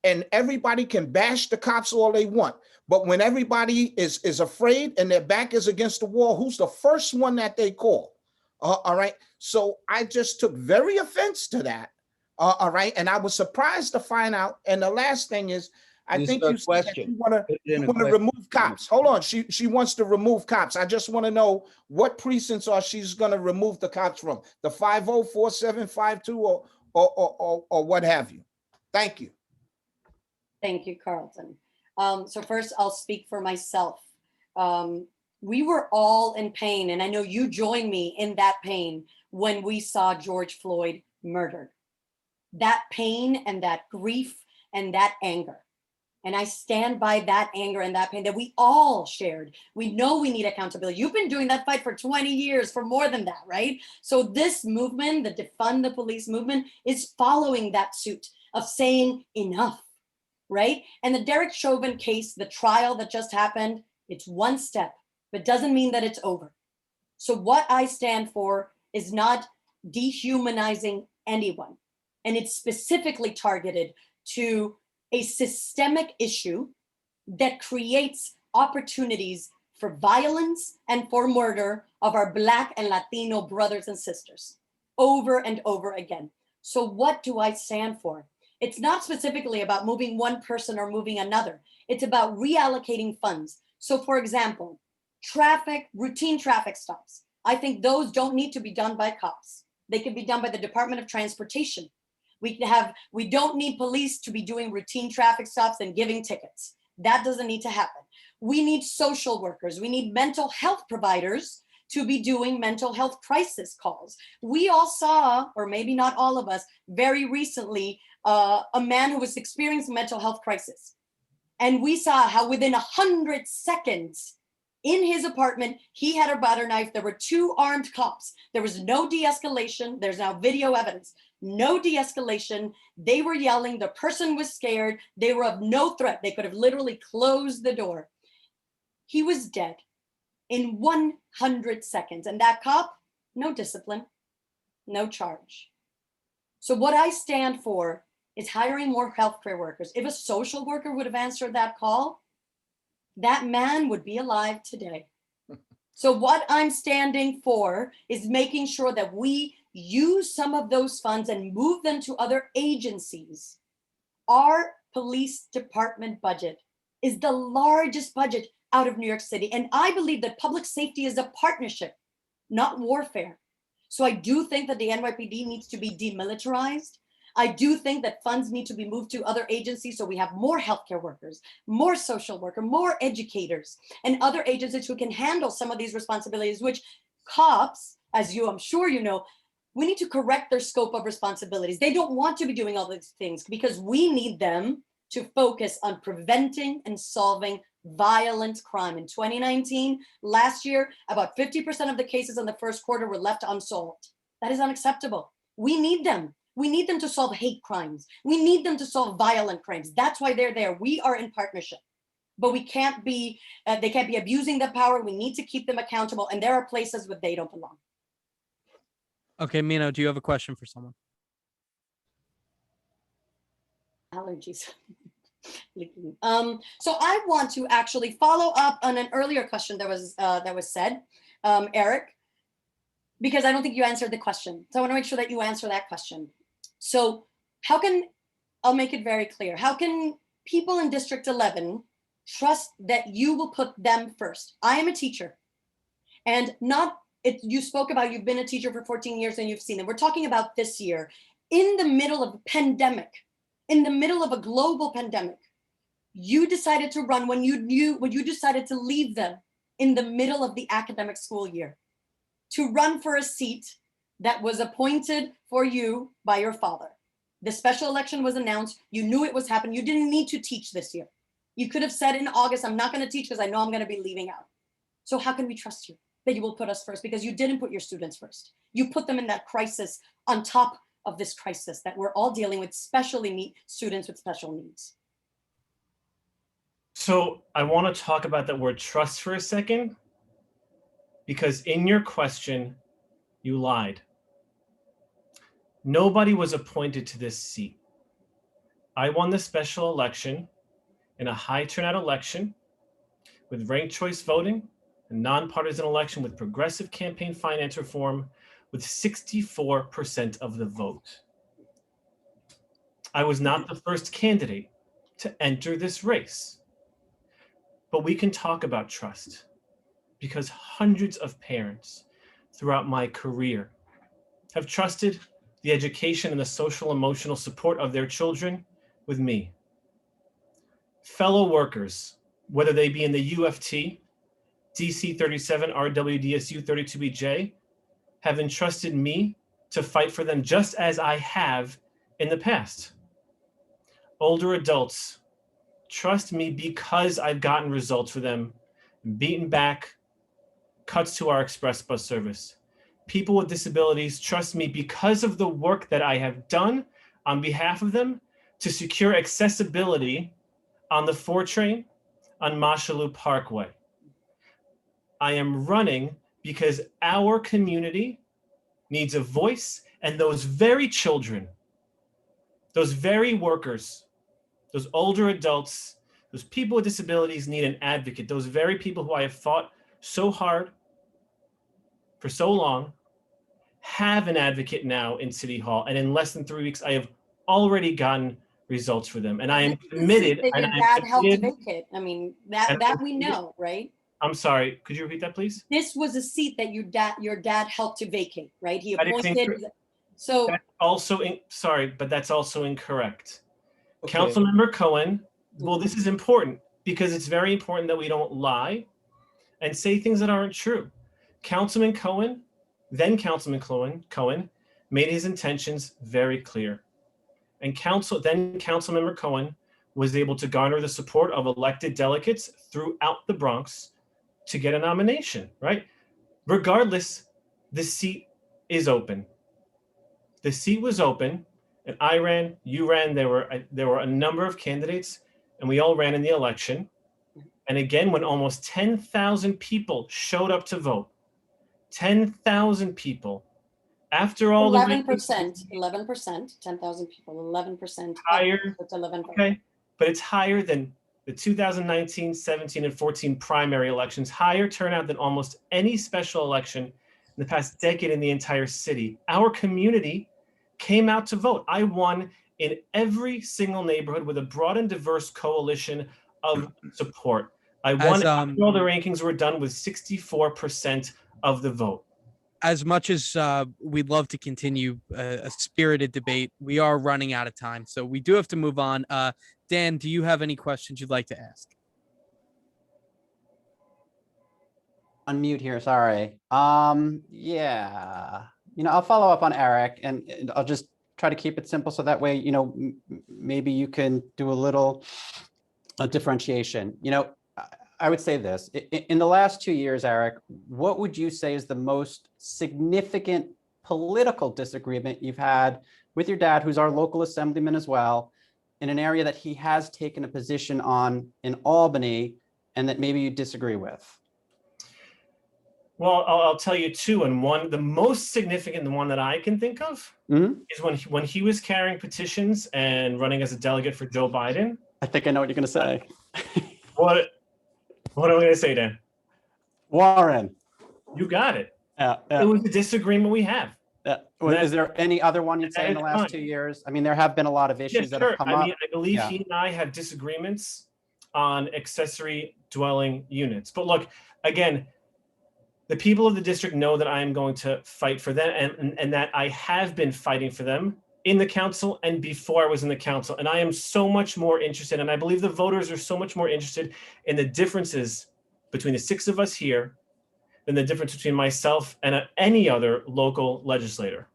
And everybody can bash the cops all they want. But when everybody is afraid and their back is against the wall, who's the first one that they call? All right. So I just took very offense to that. All right. And I was surprised to find out. And the last thing is, I think you said that you want to remove cops. Hold on. She wants to remove cops. I just want to know what precincts are she's going to remove the cops from, the 504752 or what have you. Thank you. Thank you, Carlton. So first, I'll speak for myself. We were all in pain, and I know you joined me in that pain when we saw George Floyd murdered. That pain and that grief and that anger. And I stand by that anger and that pain that we all shared. We know we need accountability. You've been doing that fight for 20 years, for more than that, right? So this movement, the Defund the Police movement, is following that suit of saying enough, right? And the Derek Chauvin case, the trial that just happened, it's one step, but doesn't mean that it's over. So what I stand for is not dehumanizing anyone. And it's specifically targeted to a systemic issue that creates opportunities for violence and for murder of our Black and Latino brothers and sisters over and over again. So what do I stand for? It's not specifically about moving one person or moving another. It's about reallocating funds. So for example, routine traffic stops. I think those don't need to be done by cops. They can be done by the Department of Transportation. We don't need police to be doing routine traffic stops and giving tickets. That doesn't need to happen. We need social workers. We need mental health providers to be doing mental health crisis calls. We all saw, or maybe not all of us, very recently, a man who was experiencing mental health crisis. And we saw how within 100 seconds in his apartment, he had a butter knife. There were 2 armed cops. There was no de-escalation. There's now video evidence. No de-escalation. They were yelling. The person was scared. They were of no threat. They could have literally closed the door. He was dead in 100 seconds. And that cop, no discipline, no charge. So what I stand for is hiring more healthcare workers. If a social worker would have answered that call, that man would be alive today. So what I'm standing for is making sure that we use some of those funds and move them to other agencies. Our police department budget is the largest budget out of New York City. And I believe that public safety is a partnership, not warfare. So I do think that the NYPD needs to be demilitarized. I do think that funds need to be moved to other agencies so we have more healthcare workers, more social workers, more educators, and other agencies who can handle some of these responsibilities, which cops, as I'm sure you know, we need to correct their scope of responsibilities. They don't want to be doing all these things because we need them to focus on preventing and solving violent crime. In 2019, last year, about 50% of the cases in the first quarter were left unsolved. That is unacceptable. We need them. We need them to solve hate crimes. We need them to solve violent crimes. That's why they're there. We are in partnership, but we can't be, they can't be abusing the power. We need to keep them accountable. And there are places where they don't belong. Okay, Mino, do you have a question for someone? Allergies. So I want to actually follow up on an earlier question that was said, Eric, because I don't think you answered the question. So I want to make sure that you answer that question. So I'll make it very clear. How can people in District 11 trust that you will put them first? I am a teacher, and you spoke about you've been a teacher for 14 years and you've seen them. We're talking about this year in the middle of a pandemic, in the middle of a global pandemic. You decided to run when you decided to leave them in the middle of the academic school year, to run for a seat that was appointed for you by your father. The special election was announced. You knew it was happening. You didn't need to teach this year. You could have said in August, I'm not going to teach because I know I'm going to be leaving out. So how can we trust you that you will put us first? Because you didn't put your students first. You put them in that crisis on top of this crisis that we're all dealing with, especially students with special needs. So I want to talk about that word trust for a second, because in your question, you lied. Nobody was appointed to this seat. I won the special election in a high turnout election with ranked choice voting, a nonpartisan election with progressive campaign finance reform, with 64% of the vote. I was not the first candidate to enter this race. But we can talk about trust, because hundreds of parents throughout my career have trusted the education and the social emotional support of their children with me. Fellow workers, whether they be in the UFT, DC 37, RWDSU 32BJ, have entrusted me to fight for them just as I have in the past. Older adults trust me because I've gotten results for them, beaten back cuts to our express bus service. People with disabilities trust me because of the work that I have done on behalf of them to secure accessibility on the 4 train on Mashalou Parkway. I am running because our community needs a voice, and those very children, those very workers, those older adults, those people with disabilities need an advocate. Those very people who I have fought so hard for so long have an advocate now in City Hall. And in less than 3 weeks, I have already gotten results for them. And I am committed. That your dad helped to vacate. I mean, that we know, right? I'm sorry, could you repeat that, please? This was a seat that your dad helped to vacate, right? He appointed. So that's also sorry, but that's also incorrect. Okay. Councilmember Cohen, well, this is important because it's very important that we don't lie and say things that aren't true. Councilman Cohen, then Councilman Cohen, made his intentions very clear. And Councilmember Cohen was able to garner the support of elected delegates throughout the Bronx to get a nomination, right? Regardless, the seat is open. The seat was open. And I ran, you ran, there were a number of candidates, and we all ran in the election. And again, when almost 10,000 people showed up to vote, 10,000 people, after all 11%, 10,000 people, 11%. Higher, 11%. Okay, but it's higher than the 2019, 17, and 14 primary elections, higher turnout than almost any special election in the past decade in the entire city. Our community came out to vote. I won in every single neighborhood with a broad and diverse coalition of support. I won after all the rankings were done with 64% of the vote. As much as we'd love to continue a spirited debate, we are running out of time. So we do have to move on. Dan, do you have any questions you'd like to ask? Unmute here, sorry. Yeah. I'll follow up on Eric, and I'll just try to keep it simple so that way, maybe you can do a little differentiation. I would say this, in the last 2 years, Eric, what would you say is the most significant political disagreement you've had with your dad, who's our local assemblyman as well, in an area that he has taken a position on in Albany and that maybe you disagree with? Well, I'll tell you two, and one, the most significant one that I can think of is when he was carrying petitions and running as a delegate for Joe Biden. I think I know what you're going to say. What am I going to say, Dan? Warren. You got it. Yeah. It was a disagreement we have. Is there any other one you'd say in the last 2 years? I mean, there have been a lot of issues that have come up. I believe he and I have disagreements on accessory dwelling units. But look, again, the people of the district know that I am going to fight for them and that I have been fighting for them in the council and before I was in the council. And I am so much more interested, and I believe the voters are so much more interested in the differences between the 6 of us here than the difference between myself and any other local legislator.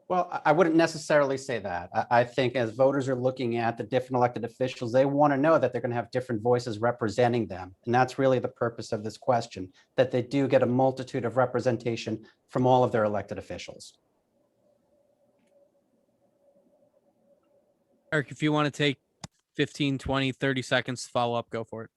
Well, I wouldn't necessarily say that. I think as voters are looking at the different elected officials, they want to know that they're going to have different voices representing them. And that's really the purpose of this question, that they do get a multitude of representation from all of their elected officials. Eric, if you want to take 15, 20, 30 seconds to follow up, go for it.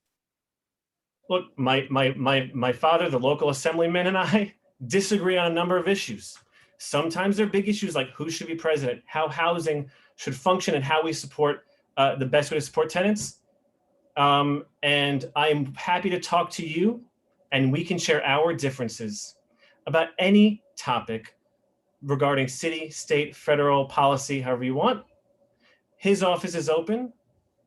Look, my father, the local assemblyman, and I disagree on a number of issues. Sometimes they're big issues like who should be president, how housing should function, and how we support the best way to support tenants. And I'm happy to talk to you, and we can share our differences about any topic regarding city, state, federal policy, however you want. His office is open.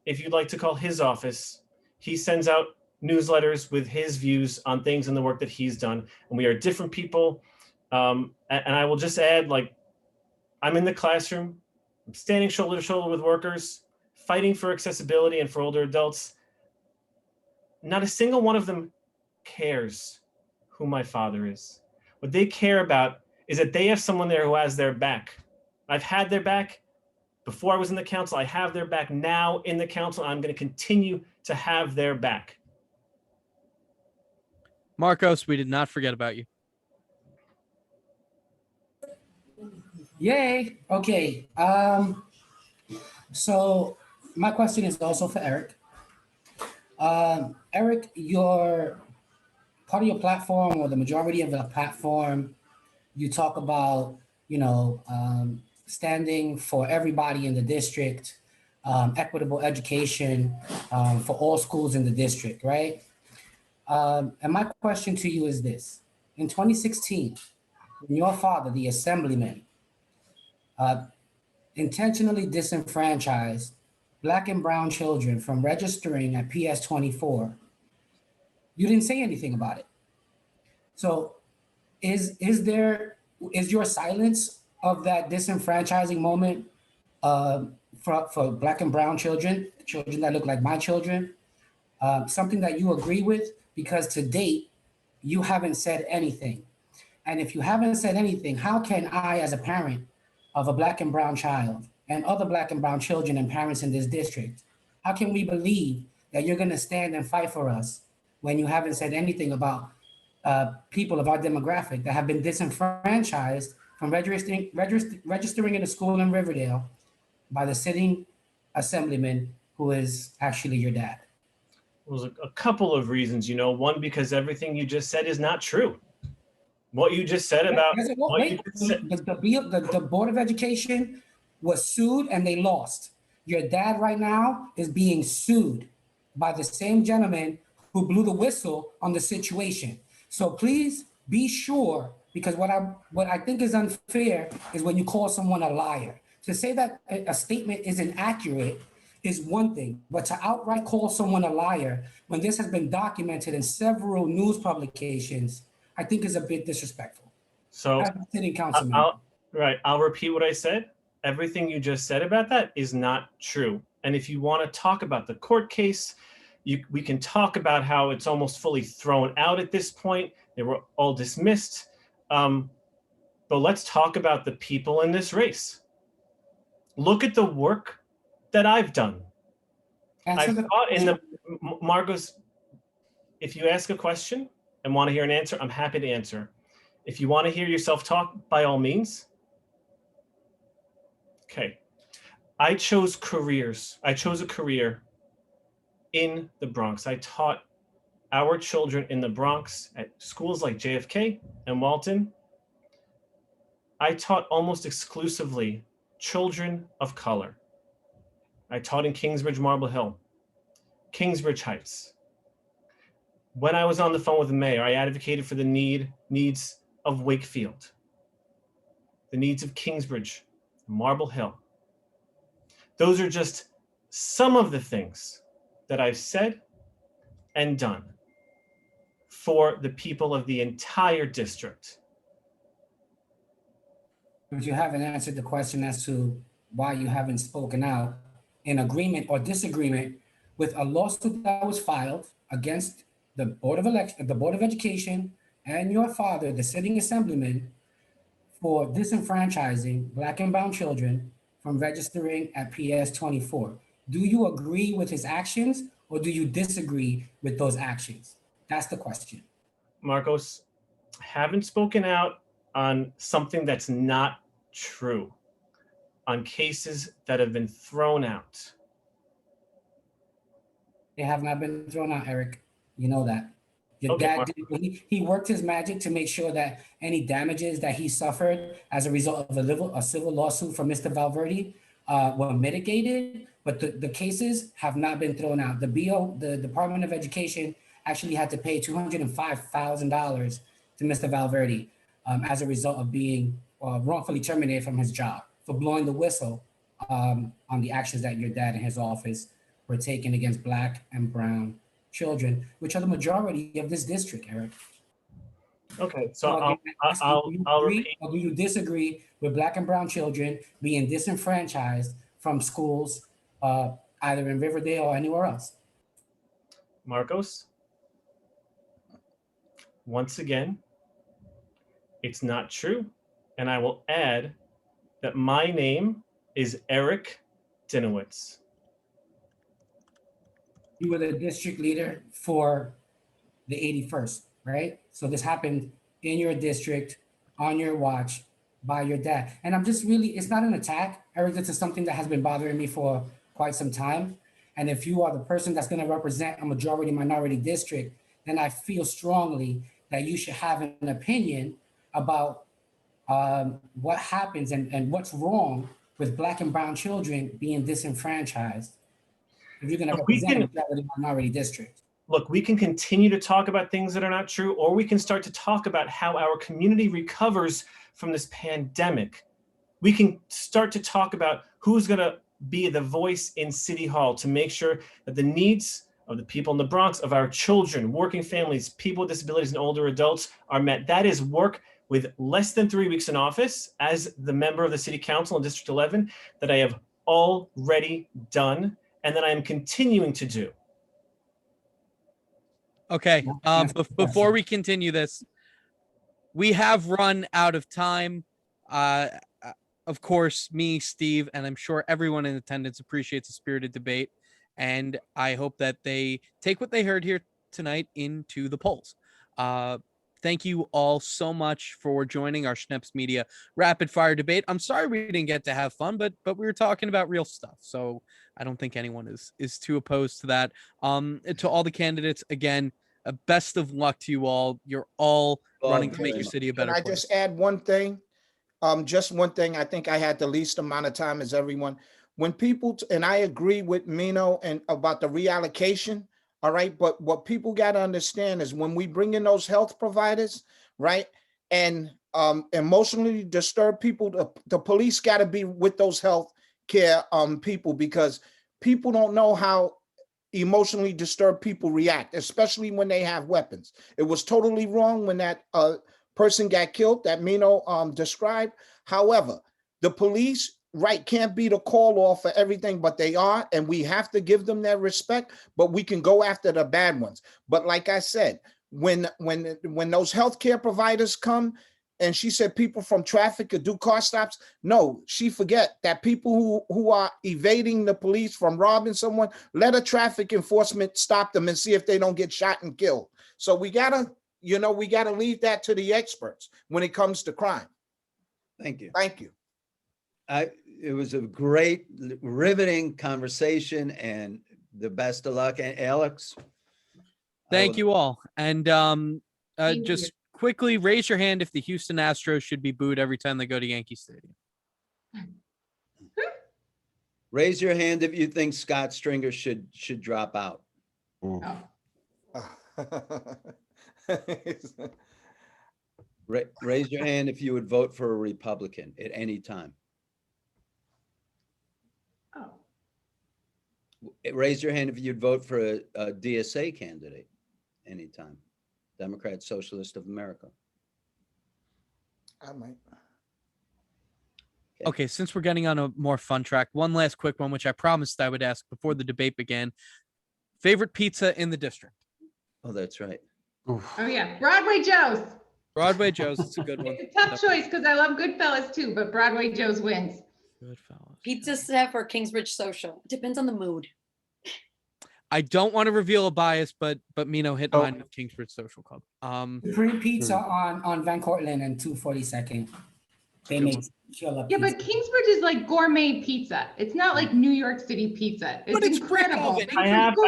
If you'd like to call his office, he sends out newsletters with his views on things and the work that he's done. And we are different people. And I will just add, like, I'm in the classroom, I'm standing shoulder to shoulder with workers, fighting for accessibility and for older adults. Not a single one of them cares who my father is. What they care about is that they have someone there who has their back. I've had their back before I was in the council. I have their back now in the council. I'm going to continue to have their back. Marcos, we did not forget about you. Yay. Okay. So my question is also for Eric. Eric, your part of your platform, or the majority of the platform, you talk about, standing for everybody in the district, equitable education for all schools in the district, right? And my question to you is this. In 2016, when your father, the assemblyman, intentionally disenfranchised Black and brown children from registering at PS 24, you didn't say anything about it. So is your silence of that disenfranchising moment for Black and brown children that look like my children, something that you agree with? Because to date, you haven't said anything. And if you haven't said anything, how can I, as a parent of a Black and brown child and other Black and brown children and parents in this district, how can we believe that you're going to stand and fight for us when you haven't said anything about people of our demographic that have been disenfranchised from registering in a school in Riverdale by the sitting assemblyman who is actually your dad? Well, there's a couple of reasons, One, because everything you just said is not true. What you just said about the Board of Education was sued and they lost. Your dad right now is being sued by the same gentleman who blew the whistle on the situation. So please be sure, because what I think is unfair is when you call someone a liar. To say that a statement isn't accurate is one thing, but to outright call someone a liar when this has been documented in several news publications, I think is a bit disrespectful. So as a sitting councilman. I'll repeat what I said. Everything you just said about that is not true. And if you want to talk about the court case, we can talk about how it's almost fully thrown out at this point. They were all dismissed. But let's talk about the people in this race. Look at the work that I've done. Marcos, if you ask a question and want to hear an answer, I'm happy to answer. If you want to hear yourself talk, by all means. Okay. I chose a career in the Bronx. I taught our children in the Bronx at schools like JFK and Walton. I taught almost exclusively children of color. I taught in Kingsbridge, Marble Hill, Kingsbridge Heights. When I was on the phone with the mayor, I advocated for the needs of Wakefield, the needs of Kingsbridge, Marble Hill. Those are just some of the things that I've said and done for the people of the entire district. But you haven't answered the question as to why you haven't spoken out in agreement or disagreement with a lawsuit that was filed against the Board of Election, the Board of Education, and your father, the sitting assemblyman, for disenfranchising Black and brown children from registering at PS 24. Do you agree with his actions or do you disagree with those actions? That's the question. Marcos, haven't spoken out on something that's not true, on cases that have been thrown out. They have not been thrown out, Eric. You know that. Your Okay, dad did, he worked his magic to make sure that any damages that he suffered as a result of a civil lawsuit from Mr. Valverde were mitigated, but the cases have not been thrown out. The Department of Education actually had to pay $205,000 to Mr. Valverde as a result of being wrongfully terminated from his job for blowing the whistle on the actions that your dad and his office were taking against Black and brown children, which are the majority of this district, Eric. Okay, so again, I'll repeat. Or do you disagree with Black and brown children being disenfranchised from schools, either in Riverdale or anywhere else? Marcos, once again, it's not true. And I will add that my name is Eric Dinowitz. You were the district leader for the 81st, right? So this happened in your district, on your watch, by your dad. And I'm just really, it's not an attack, Eric. This is something that has been bothering me for quite some time. And if you are the person that's going to represent a majority minority district, then I feel strongly that you should have an opinion about what happens and what's wrong with Black and brown children being disenfranchised if you're going to represent a majority minority district. Look, we can continue to talk about things that are not true, or we can start to talk about how our community recovers from this pandemic. We can start to talk about who's going to be the voice in City Hall to make sure that the needs of the people in the Bronx, of our children, working families, people with disabilities, and older adults are met. That is work with less than 3 weeks in office as the member of the City Council in District 11 that I have already done and that I am continuing to do. Okay. Before we continue this, we have run out of time. Of course, me, Steve, and I'm sure everyone in attendance appreciates a spirited debate. And I hope that they take what they heard here tonight into the polls. Thank you all so much for joining our Schneps Media rapid fire debate. I'm sorry we didn't get to have fun, but we were talking about real stuff. So I don't think anyone is too opposed to that. To all the candidates, again, best of luck to you all. You're all running to make your city a better place. Can I just add one thing? Just one thing. I think I had the least amount of time as everyone. When people, and I agree with Mino and about the reallocation, all right, but what people got to understand is when we bring in those health providers, right, and emotionally disturbed people, the police got to be with those health care people, because people don't know how emotionally disturbed people react, especially when they have weapons. It was totally wrong when that person got killed that Mino described. However, the police, right, can't be the call off for everything, but they are, and we have to give them that respect, but we can go after the bad ones. But like I said, when those healthcare providers come, and she said people from traffic could do car stops, no, she forget that people who are evading the police from robbing someone, let a traffic enforcement stop them and see if they don't get shot and killed. So we gotta leave that to the experts when it comes to crime. Thank you. Thank you. It was a great, riveting conversation, and the best of luck. And Alex, thank you all. And just you. quickly raise your hand if the Houston Astros should be booed every time they go to Yankee Stadium. raise your hand if you think Scott Stringer should drop out. Oh. Raise your hand if you would vote for a Republican at any time. Oh. Raise your hand if you'd vote for a DSA candidate anytime. Democrat Socialist of America. I might. Okay, since we're getting on a more fun track, one last quick one, which I promised I would ask before the debate began. Favorite pizza in the district? Oh, that's right. Oh yeah, Broadway Joe's. Broadway Joe's. It's a good one. It's a tough choice because I love Goodfellas too, but Broadway Joe's wins. Goodfellas. Pizza Chef or Kingsbridge Social. It depends on the mood. I don't want to reveal a bias, but Mino hit Oh. mine with Kingsbridge Social Club. Supreme Pizza on Van Cortlandt and 242nd. They Good make one. killer Yeah, pizza. but Kingsbridge is like gourmet pizza. It's not like New York City pizza. It's But it's brick incredible. oven. I have to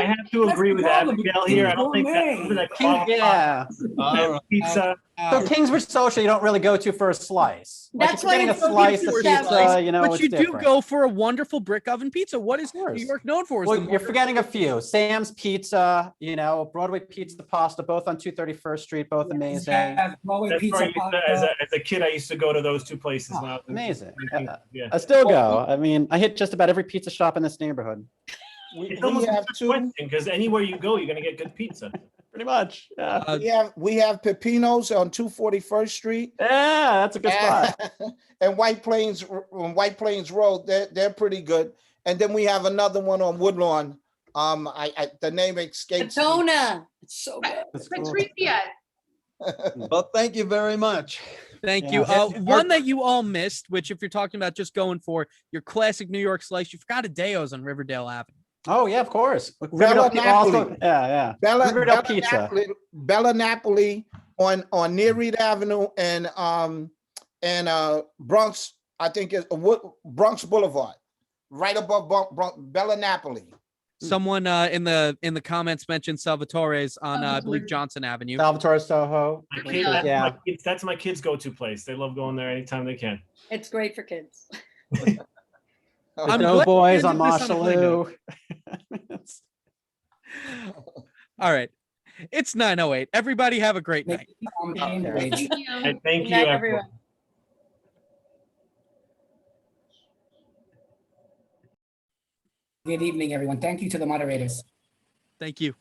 That's agree the with problem. Abigail here. I don't think Gourmet. that Yeah. pizza. So Kingsbridge Social, you don't really go to for a slice. Like, That's if you're getting why a it's so slice of beautiful, Chef. pizza, you know, But it's you do different. go for a wonderful brick oven pizza. What is Of course. New York known for? Is Well, the you're forgetting a few. Sam's Pizza, you know, Broadway Pizza Pasta, both on 231st Street, both amazing. Yeah, Broadway That's Pizza where I used to, Pasta. as a kid, I used to go to those two places. Oh, when I was in- amazing. Yeah. I still go. I mean, I hit just about every pizza shop in this neighborhood. It's We almost have a two. question because anywhere you go, you're gonna get good pizza. Pretty much. Yeah. We have Pepinos on 241st Street. Yeah, that's a good spot. And White Plains Road. They're pretty good. And then we have another one on Woodlawn. The name escapes me. Patona. It's so good. That's cool. Patricia. Well, thank you very much. Thank you. Yeah. One that you all missed, which if you're talking about just going for your classic New York slice, you forgot a Deo's on Riverdale Avenue. Oh, yeah, of course. Bella Riverdale also, Napoli. yeah. Bella Riverdale Pizza. Bella Napoli on near Reed Avenue and Bronx. I think it's Bronx Boulevard, right above Bella Napoli. Someone in the comments mentioned Salvatore's on I believe Johnson Avenue. Salvatore Soho. My kids, Yeah. that's my kids' go-to place. They love going there anytime they can. It's great for kids. The I'm Doughboys glad on we ended this on a high note. Marshalloo. All right. It's 9:08. Everybody have a great night. Cambridge. Thank you. And thank Good you, night, everyone. everyone. Good evening, everyone. Thank you to the moderators. Thank you.